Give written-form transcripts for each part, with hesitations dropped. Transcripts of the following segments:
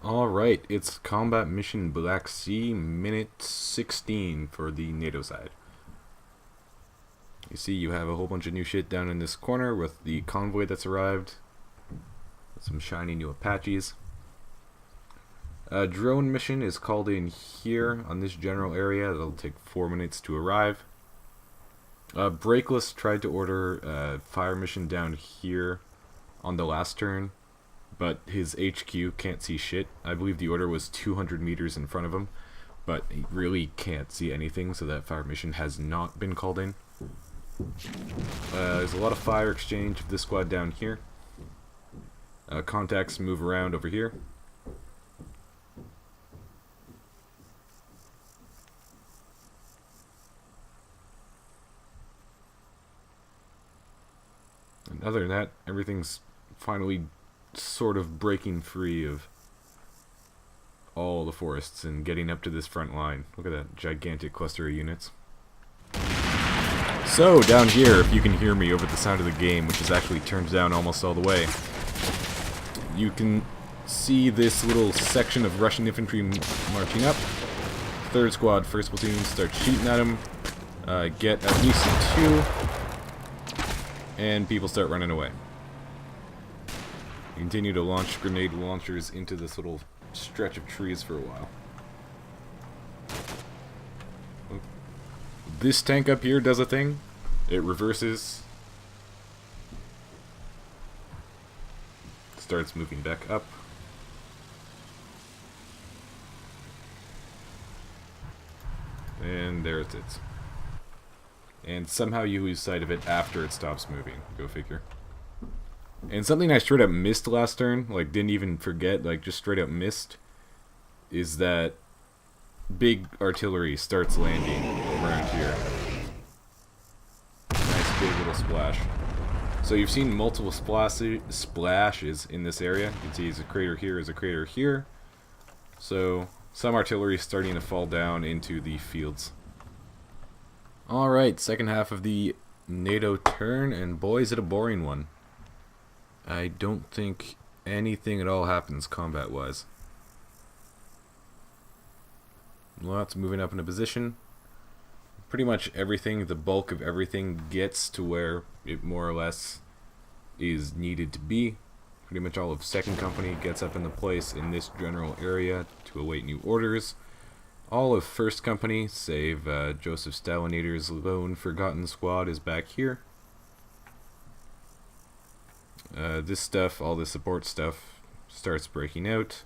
Alright, it's Combat Mission Black Sea, minute 16 for the NATO side. You see you have a whole bunch of new shit down in this corner with the convoy that's arrived. Some shiny new Apaches. A drone mission is called in here on this general area. It'll take 4 minutes to arrive. Brakeless tried to order a fire mission down here on the last turn, but his HQ can't see shit. I believe the order was 200 meters in front of him, but he really can't see anything, so that fire mission has not been called in. There's a lot of fire exchange of this squad down here. Contacts move around over here. And other than that, everything's finally sort of breaking free of all the forests and getting up to this front line. Look at that gigantic cluster of units. So, down here, if you can hear me over the sound of the game, which is actually turned down almost all the way, you can see this little section of Russian infantry marching up. 3rd squad, 1st platoon, start shooting at them. Get at least 2. And people start running away. Continue to launch grenade launchers into this little stretch of trees for a while. This tank up here does a thing. It reverses. Starts moving back up. And there it is. And somehow you lose sight of it after it stops moving. Go figure. And something I straight up missed last turn, like didn't even forget, like just straight up missed, is that big artillery starts landing around here. Nice big little splash. So you've seen multiple splashes in this area. You can see there's a crater here, there's a crater here. So some artillery is starting to fall down into the fields. Alright, second half of the NATO turn, and boy is it a boring one. I don't think anything at all happens combat-wise. Lots moving up into position. Pretty much everything, the bulk of everything, gets to where it more or less is needed to be. Pretty much all of 2nd Company gets up into place in this general area to await new orders. All of 1st Company, save Joseph Stalinator's lone forgotten squad, is back here. This stuff, all the support stuff, starts breaking out.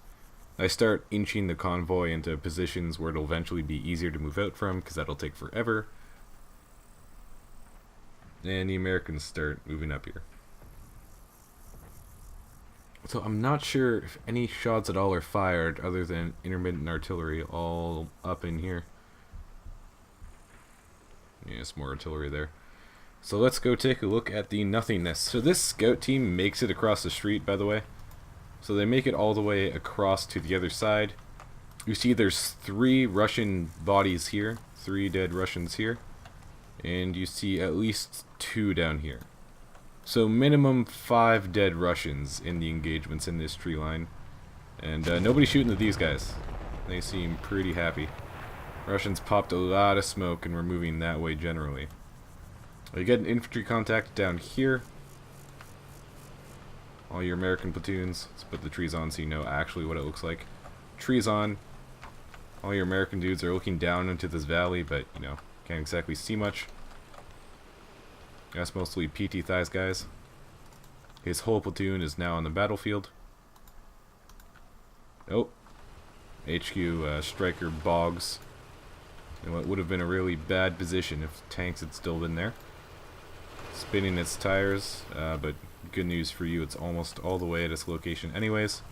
I start inching the convoy into positions where it'll eventually be easier to move out from, because that'll take forever. And the Americans start moving up here. So I'm not sure if any shots at all are fired other than intermittent artillery all up in here. Yes, more artillery there. So let's go take a look at the nothingness. So this scout team makes it across the street, by the way. So they make it all the way across to the other side. You see there's 3 Russian bodies here, 3 dead Russians here, and you see at least 2 down here. So minimum 5 dead Russians in the engagements in this tree line. And nobody's shooting at these guys. They seem pretty happy. Russians popped a lot of smoke and were moving that way generally. You get an infantry contact down here. All your American platoons. Let's put the trees on so you know actually what it looks like. Trees on. All your American dudes are looking down into this valley, but, you know, can't exactly see much. That's mostly PT Thighs guys. His whole platoon is now on the battlefield. Oh. HQ Striker bogs in what would have been a really bad position if tanks had still been there. Spinning its tires, but good news for you, it's almost all the way at its location anyways.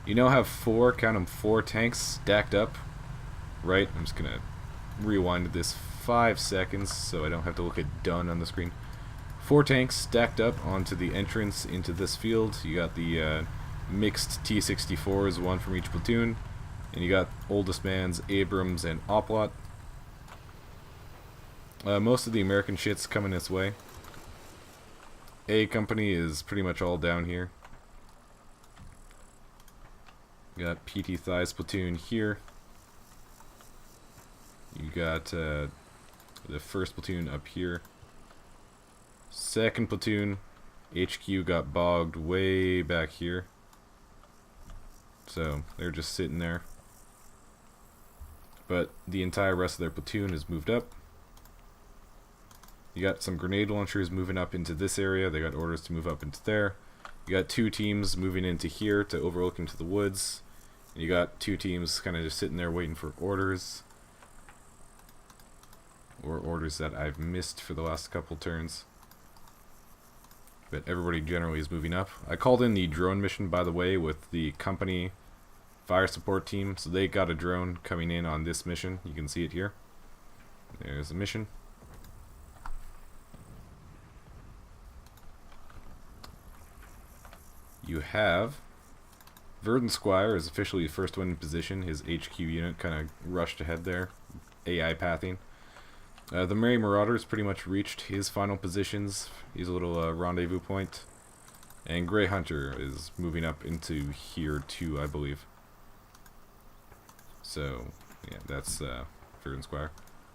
You now have 4, count them, 4 tanks stacked up. Right, I'm just gonna rewind this 5 seconds so I don't have to look at done on the screen. 4 tanks stacked up onto the entrance into this field. You got the mixed T-64s, 1 from each platoon, and you got oldest man's Abrams and Oplot. Most of the American shit's coming this way. A company is pretty much all down here. Got PT Thighs platoon here. You got the first platoon up here. Second platoon, HQ got bogged way back here. So they're just sitting there. But the entire rest of their platoon is moved up. You got some grenade launchers moving up into this area. They got orders to move up into there. You got two teams moving into here to overlook into the woods. And you got two teams kind of just sitting there waiting for orders. Or orders that I've missed for the last couple turns. But everybody generally is moving up. I called in the drone mission, by the way, with the company fire support team. So they got a drone coming in on this mission. You can see it here. There's the mission. You have Verdun Squire is officially the first one in position. His HQ unit kind of rushed ahead there. AI pathing. The Merry Marauder's pretty much reached his final positions. He's a little rendezvous point. And Grey Hunter is moving up into here too, I believe. So, yeah, that's Verdun Squire.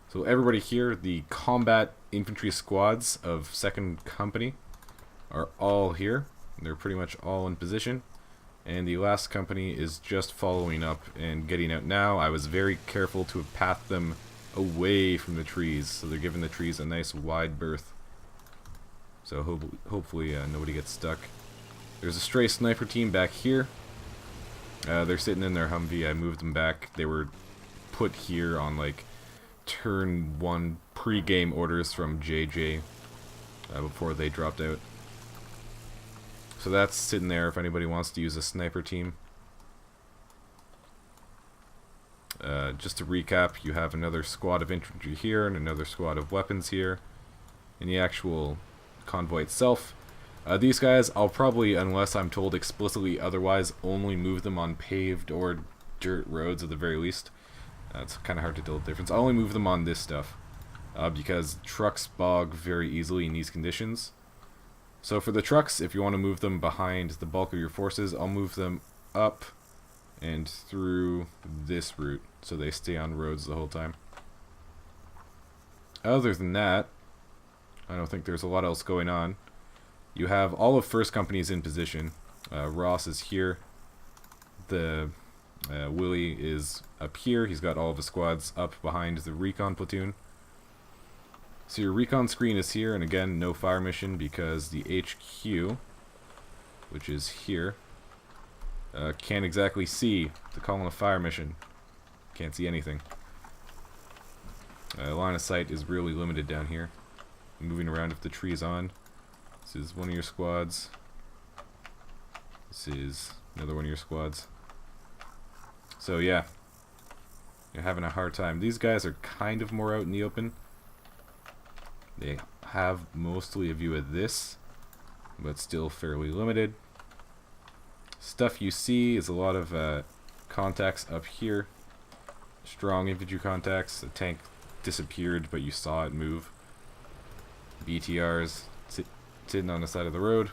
So everybody here, the combat infantry squads of 2nd Company are all here. They're pretty much all in position. And the last company is just following up and getting out now. I was very careful to have pathed them away from the trees, so they're giving the trees a nice wide berth. So hopefully nobody gets stuck. There's a stray sniper team back here. They're sitting in their Humvee. I moved them back. They were put here on like turn 1 pre-game orders from JJ before they dropped out. So that's sitting there if anybody wants to use a sniper team. Just to recap, you have another squad of infantry here and another squad of weapons here. In the actual convoy itself, these guys, I'll probably, unless I'm told explicitly otherwise, only move them on paved or dirt roads at the very least. It's kind of hard to tell the difference. I'll only move them on this stuff because trucks bog very easily in these conditions. So for the trucks, if you want to move them behind the bulk of your forces, I'll move them up and through this route so they stay on roads the whole time. Other than that, I don't think there's a lot else going on. You have all of 1st Companies in position. Ross is here. The Willie is up here. He's got all of his squads up behind the recon platoon. So your recon screen is here, and again, no fire mission because the HQ, which is here, can't exactly see the column of fire mission. Can't see anything. Line of sight is really limited down here. Moving around if the tree's on. This is one of your squads. This is another one of your squads. So yeah, you're having a hard time. These guys are kind of more out in the open. They have mostly a view of this, but still fairly limited. Stuff you see is a lot of contacts up here. Strong infantry contacts. The tank disappeared, but you saw it move. BTRs sitting on the side of the road.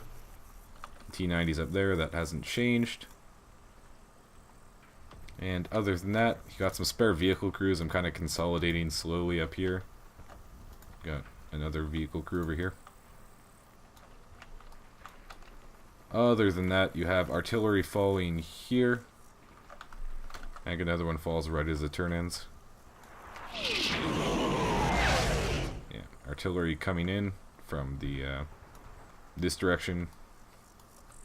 T-90's up there. That hasn't changed. And other than that, you got some spare vehicle crews. I'm kind of consolidating slowly up here. Got another vehicle crew over here. Other than that, you have artillery falling here. And another one falls right as the turn ends. Yeah, artillery coming in from the this direction,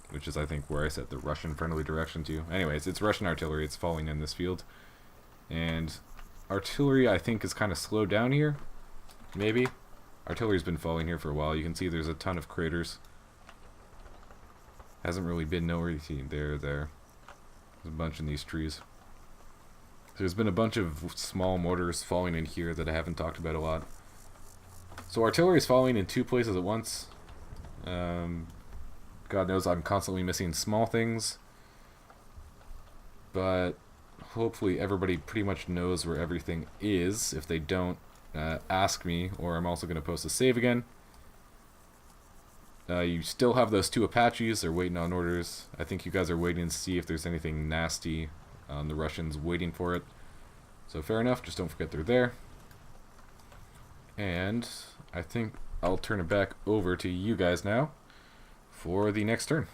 which is I think where I set the Russian friendly direction to. Anyways, it's Russian artillery. It's falling in this field, and artillery I think is kind of slowed down here. Maybe. Artillery's been falling here for a while. You can see there's a ton of craters. Hasn't really been nowhere. There. There's a bunch in these trees. There's been a bunch of small mortars falling in here that I haven't talked about a lot. So artillery is falling in 2 places at once. God knows I'm constantly missing small things. But hopefully everybody pretty much knows where everything is. If they don't, ask me, or I'm also going to post a save again. You still have those 2 Apaches. They're waiting on orders. I think you guys are waiting to see if there's anything nasty on the Russians waiting for it. So fair enough, just don't forget they're there. And I think I'll turn it back over to you guys now for the next turn.